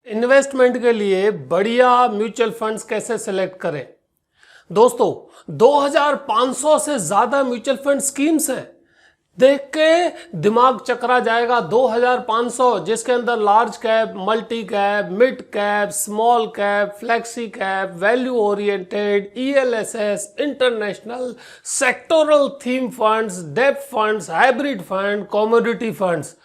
Investment के लिए बढ़िया म्यूचुअल फंड्स कैसे सिलेक्ट करें। दोस्तों 2500 से ज्यादा म्यूचुअल फंड स्कीम्स हैं। देख के दिमाग चकरा जाएगा। 2500 जिसके अंदर large cap, multi cap, mid cap, small cap, flexi cap, value oriented, ELSS, international, sectoral theme funds, डेब्ट funds, hybrid fund, commodity funds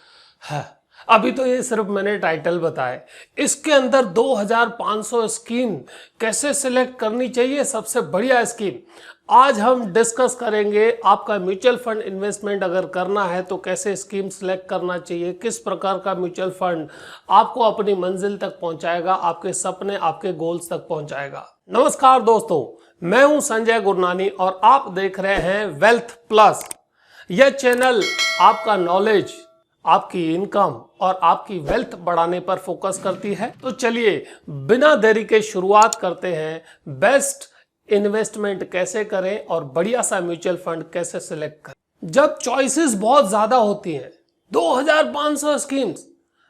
है। अभी तो ये सिर्फ मैंने टाइटल बताए। इसके अंदर 2500 स्कीम कैसे सिलेक्ट करनी चाहिए, सबसे बढ़िया स्कीम आज हम डिस्कस करेंगे। आपका म्यूचुअल फंड इन्वेस्टमेंट अगर करना है तो कैसे स्कीम सिलेक्ट करना चाहिए, किस प्रकार का म्यूचुअल फंड आपको अपनी मंजिल तक पहुंचाएगा, आपके सपने, आपके गोल्स तक पहुंचाएगा। नमस्कार दोस्तों, मैं हूं संजय गुरनानी और आप देख रहे हैं वेल्थ प्लस। यह चैनल आपका नॉलेज, आपकी इनकम और आपकी वेल्थ बढ़ाने पर फोकस करती है। तो चलिए बिना देरी के शुरुआत करते हैं। बेस्ट इन्वेस्टमेंट कैसे करें और बढ़िया सा म्यूचुअल फंड कैसे सिलेक्ट करें। जब चॉइसेस बहुत ज्यादा होती हैं, 2500 स्कीम्स,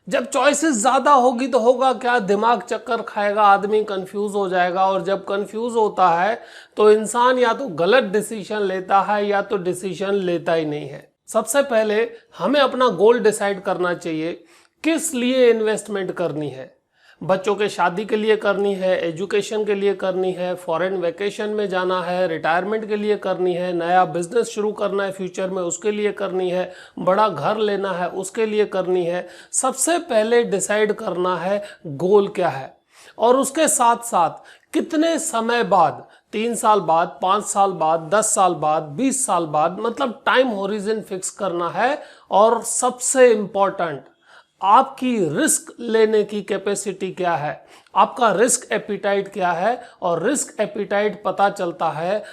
जब चॉइसेस ज्यादा होगी तो होगा क्या, दिमाग चक्कर खाएगा, आदमी कंफ्यूज हो जाएगा। और जब कंफ्यूज होता है तो इंसान या तो गलत डिसीजन लेता है या तो डिसीजन लेता ही नहीं है। सबसे पहले हमें अपना गोल डिसाइड करना चाहिए, किस लिए इन्वेस्टमेंट करनी है। बच्चों के शादी के लिए करनी है, एजुकेशन के लिए करनी है, फॉरेन वेकेशन में जाना है, रिटायरमेंट के लिए करनी है, नया बिजनेस शुरू करना है फ्यूचर में उसके लिए करनी है, बड़ा घर लेना है उसके लिए करनी है। सबसे पहले डिसाइड करना है गोल क्या है और उसके साथ साथ कितने समय बाद, 3 साल बाद, 5 साल बाद, 10 साल बाद, 20 साल बाद, मतलब टाइम होरिजन फिक्स करना है। और सबसे इंपॉर्टेंट, आपकी रिस्क लेने की कैपेसिटी क्या है, आपका रिस्क एपिटाइट क्या है। और रिस्क एपिटाइट पता चलता है,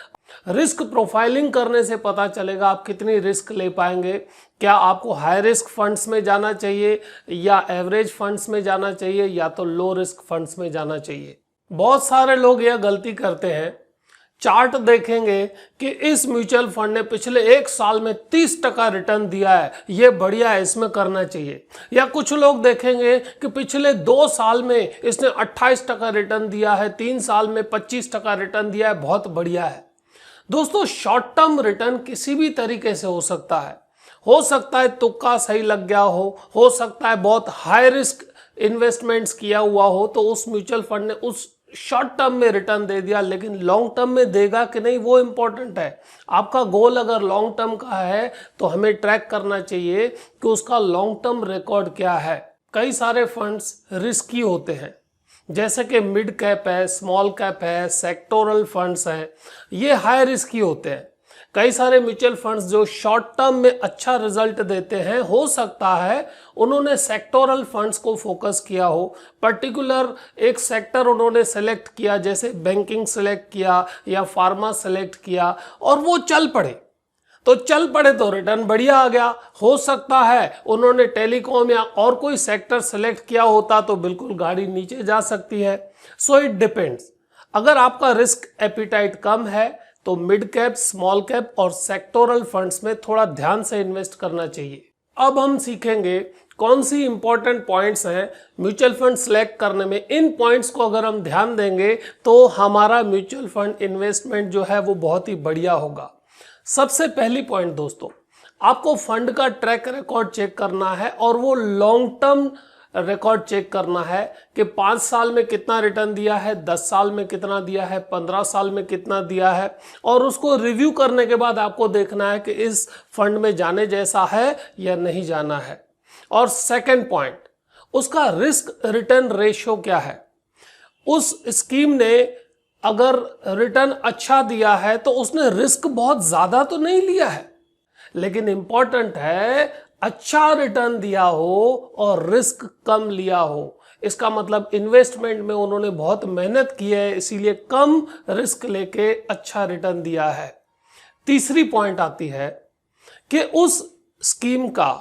रिस्क प्रोफाइलिंग करने से पता चलेगा आप कितनी रिस्क ले पाएंगे। क्या आपको हाई रिस्क फंड्स में जाना चाहिए या एवरेज फंड्स में जाना चाहिए या तो लो रिस्क फंड्स में जाना चाहिए। बहुत सारे लोग यह गलती करते हैं, चार्ट देखेंगे कि इस म्यूचुअल फंड ने पिछले 1 साल में 30% रिटर्न दिया है, ये बढ़िया है, इसमें करना चाहिए। या कुछ लोग देखेंगे कि पिछले 2 साल में इसने 28% रिटर्न दिया है, 3 साल में 25% रिटर्न दिया है, बहुत बढ़िया है। दोस्तों शॉर्ट टर्म रिटर्न किसी भी तरीके से हो सकता है तुक्का सही लग गया हो सकता है बहुत हाई रिस्क इन्वेस्टमेंट्स किया हुआ हो तो उस म्यूचुअल फंड ने उस शॉर्ट टर्म में रिटर्न दे दिया, लेकिन लॉन्ग टर्म में देगा कि नहीं वो इंपॉर्टेंट है। आपका गोल अगर लॉन्ग टर्म का है तो हमें ट्रैक करना चाहिए कि उसका लॉन्ग टर्म रिकॉर्ड क्या है। कई सारे फंड्स रिस्की होते हैं, जैसे कि मिड कैप है, स्मॉल कैप है, सेक्टोरल फंड्स हैं, ये हाई रिस्की होते हैं। कई सारे म्यूचुअल फंड्स जो शॉर्ट टर्म में अच्छा रिजल्ट देते हैं, हो सकता है उन्होंने सेक्टोरल फंड्स को फोकस किया हो, पर्टिकुलर एक सेक्टर उन्होंने सेलेक्ट किया, जैसे बैंकिंग सेलेक्ट किया या फार्मा सेलेक्ट किया और वो चल पड़े तो रिटर्न बढ़िया आ गया। हो सकता है उन्होंने टेलीकॉम या और कोई सेक्टर सेलेक्ट किया होता तो बिल्कुल गाड़ी नीचे जा सकती है। So it depends. अगर आपका रिस्क एपिटाइट कम है तो मिड कैप, स्मॉल कैप और सेक्टोरल फंड्स में थोड़ा ध्यान से इन्वेस्ट करना चाहिए। अब हम सीखेंगे कौन सी इंपॉर्टेंट पॉइंट्स हैं म्यूचुअल फंड सिलेक्ट करने में। इन पॉइंट्स को अगर हम ध्यान देंगे तो हमारा म्यूचुअल फंड इन्वेस्टमेंट जो है वो बहुत ही बढ़िया होगा। सबसे पहली पॉइंट दोस्तों, आपको फंड का ट्रैक रिकॉर्ड चेक करना है और वो लॉन्ग टर्म रिकॉर्ड चेक करना है कि 5 साल में कितना रिटर्न दिया है, 10 साल में कितना दिया है, 15 साल में कितना दिया है। और उसको रिव्यू करने के बाद आपको देखना है कि इस फंड में जाने जैसा है या नहीं जाना है। और सेकंड पॉइंट, उसका रिस्क रिटर्न रेशियो क्या है। उस स्कीम ने अगर रिटर्न अच्छा दिया है तो उसने रिस्क बहुत ज्यादा तो नहीं लिया है, लेकिन इंपॉर्टेंट है अच्छा रिटर्न दिया हो और रिस्क कम लिया हो। इसका मतलब इन्वेस्टमेंट में उन्होंने बहुत मेहनत की है, इसीलिए कम रिस्क लेके अच्छा रिटर्न दिया है। तीसरी पॉइंट आती है कि उस स्कीम का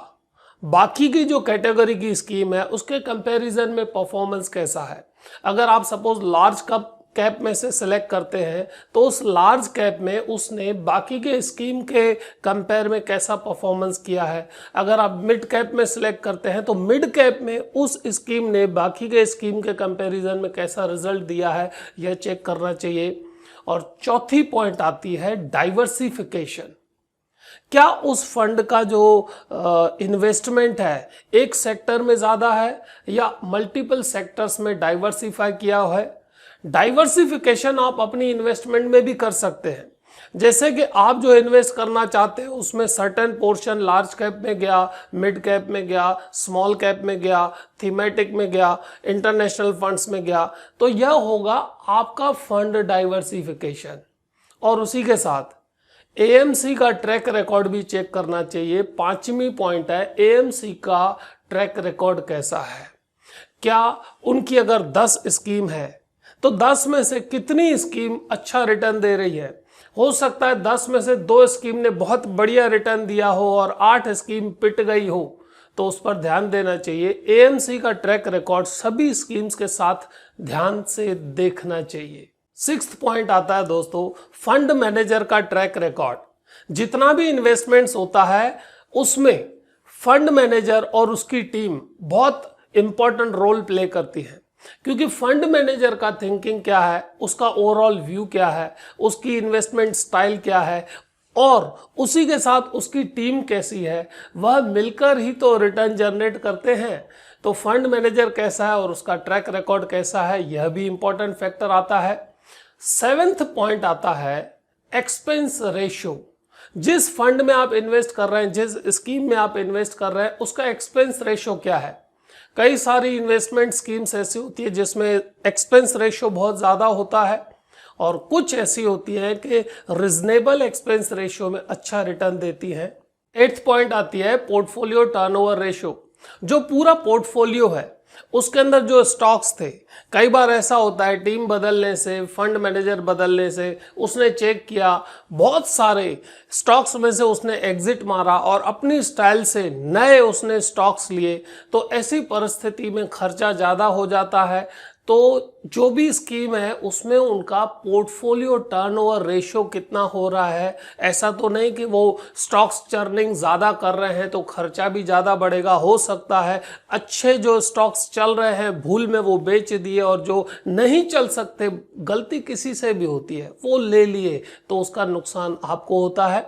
बाकी की जो कैटेगरी की स्कीम है उसके कंपैरिजन में परफॉर्मेंस कैसा है। अगर आप सपोज लार्ज कैप कैप में से सिलेक्ट करते हैं तो उस लार्ज कैप में उसने बाकी के स्कीम के कंपेयर में कैसा परफॉर्मेंस किया है। अगर आप मिड कैप में सिलेक्ट करते हैं तो मिड कैप में उस स्कीम ने बाकी के स्कीम के कंपैरिजन में कैसा रिजल्ट दिया है, यह चेक करना चाहिए। और चौथी पॉइंट आती है डाइवर्सिफिकेशन। क्या उस फंड का जो इन्वेस्टमेंट है एक सेक्टर में ज़्यादा है या मल्टीपल सेक्टर्स में डाइवर्सिफाई किया हुआ है। डाइवर्सिफिकेशन आप अपनी इन्वेस्टमेंट में भी कर सकते हैं। जैसे कि आप जो इन्वेस्ट करना चाहते हैं उसमें सर्टेन पोर्शन लार्ज कैप में गया, मिड कैप में गया, स्मॉल कैप में गया, थीमेटिक में गया, इंटरनेशनल फंड्स में गया, तो यह होगा आपका फंड डाइवर्सिफिकेशन। और उसी के साथ एएमसी का ट्रैक रिकॉर्ड भी चेक करना चाहिए। पांचवी पॉइंट है एएमसी का ट्रैक रिकॉर्ड कैसा है। क्या उनकी अगर 10 स्कीम है तो 10 में से कितनी स्कीम अच्छा रिटर्न दे रही है। हो सकता है 10 में से 2 स्कीम ने बहुत बढ़िया रिटर्न दिया हो और 8 स्कीम पिट गई हो, तो उस पर ध्यान देना चाहिए। एएमसी का ट्रैक रिकॉर्ड सभी स्कीम्स के साथ ध्यान से देखना चाहिए। 6th पॉइंट आता है दोस्तों फंड मैनेजर का ट्रैक रिकॉर्ड। जितना भी इन्वेस्टमेंट्स होता है उसमें फंड मैनेजर और उसकी टीम बहुत इंपॉर्टेंट रोल प्ले करती है, क्योंकि फंड मैनेजर का थिंकिंग क्या है, उसका ओवरऑल व्यू क्या है, उसकी इन्वेस्टमेंट स्टाइल क्या है और उसी के साथ उसकी टीम कैसी है, वह मिलकर ही तो रिटर्न जनरेट करते हैं। तो फंड मैनेजर कैसा है और उसका ट्रैक रिकॉर्ड कैसा है, यह भी इंपॉर्टेंट फैक्टर आता है। 7th पॉइंट आता है एक्सपेंस रेशियो। जिस फंड में आप इन्वेस्ट कर रहे हैं, जिस स्कीम में आप इन्वेस्ट कर रहे हैं, उसका एक्सपेंस रेशियो क्या है। कई सारी इन्वेस्टमेंट स्कीम्स ऐसी होती है जिसमें एक्सपेंस रेशियो बहुत ज़्यादा होता है और कुछ ऐसी होती है कि रिजनेबल एक्सपेंस रेशियो में अच्छा रिटर्न देती हैं। 8th पॉइंट आती है पोर्टफोलियो टर्नओवर रेशियो। जो पूरा पोर्टफोलियो है उसके अंदर जो स्टॉक्स थे, कई बार ऐसा होता है टीम बदलने से, फंड मैनेजर बदलने से, उसने चेक किया बहुत सारे स्टॉक्स में से उसने एग्जिट मारा और अपनी स्टाइल से नए उसने स्टॉक्स लिए, तो ऐसी परिस्थिति में खर्चा ज़्यादा हो जाता है। तो जो भी स्कीम है उसमें उनका पोर्टफोलियो टर्नओवर रेशियो कितना हो रहा है। ऐसा तो नहीं कि वो स्टॉक्स चर्निंग ज़्यादा कर रहे हैं तो खर्चा भी ज़्यादा बढ़ेगा। हो सकता है अच्छे जो स्टॉक्स चल रहे हैं भूल में वो बेच दिए और जो नहीं चल सकते, गलती किसी से भी होती है, वो ले लिए, तो उसका नुकसान आपको होता है।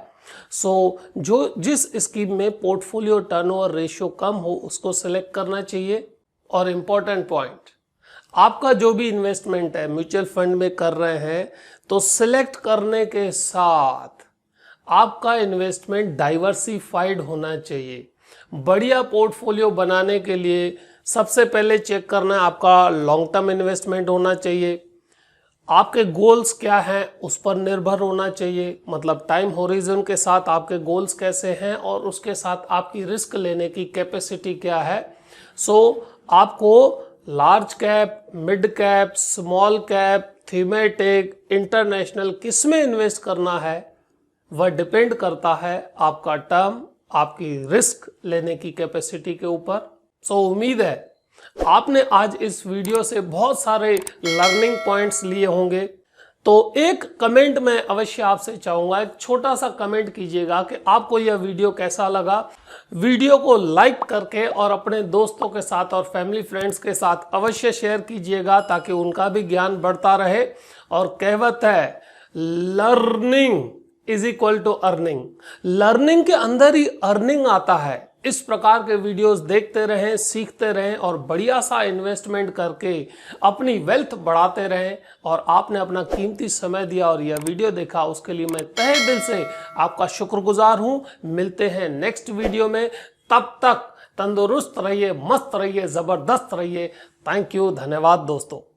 जो जिस स्कीम में पोर्टफोलियो टर्नओवर रेशियो कम हो उसको सिलेक्ट करना चाहिए। और इम्पॉर्टेंट पॉइंट, आपका जो भी इन्वेस्टमेंट है म्यूचुअल फंड में कर रहे हैं तो सिलेक्ट करने के साथ आपका इन्वेस्टमेंट डाइवर्सिफाइड होना चाहिए। बढ़िया पोर्टफोलियो बनाने के लिए सबसे पहले चेक करना है आपका लॉन्ग टर्म इन्वेस्टमेंट होना चाहिए। आपके गोल्स क्या हैं उस पर निर्भर होना चाहिए, मतलब टाइम होरिजन के साथ आपके गोल्स कैसे हैं और उसके साथ आपकी रिस्क लेने की कैपेसिटी क्या है। आपको large cap, mid cap, small cap, thematic, international किस में इन्वेस्ट करना है वह डिपेंड करता है आपका टर्म, आपकी रिस्क लेने की कैपेसिटी के ऊपर। उम्मीद है आपने आज इस वीडियो से बहुत सारे लर्निंग पॉइंट्स लिए होंगे। तो एक कमेंट मैं अवश्य आपसे चाहूँगा, एक छोटा सा कमेंट कीजिएगा कि आपको यह वीडियो कैसा लगा। वीडियो को लाइक करके और अपने दोस्तों के साथ और फैमिली फ्रेंड्स के साथ अवश्य शेयर कीजिएगा ताकि उनका भी ज्ञान बढ़ता रहे। और कहावत है learning is equal to earning. Learning के अंदर ही अर्निंग आता है। इस प्रकार के वीडियोस देखते रहें, सीखते रहें और बढ़िया सा इन्वेस्टमेंट करके अपनी वेल्थ बढ़ाते रहें। और आपने अपना कीमती समय दिया और यह वीडियो देखा, उसके लिए मैं तहे दिल से आपका शुक्रगुजार हूं। मिलते हैं नेक्स्ट वीडियो में, तब तक तंदुरुस्त रहिए, मस्त रहिए, जबरदस्त रहिए। थैंक यू, धन्यवाद दोस्तों।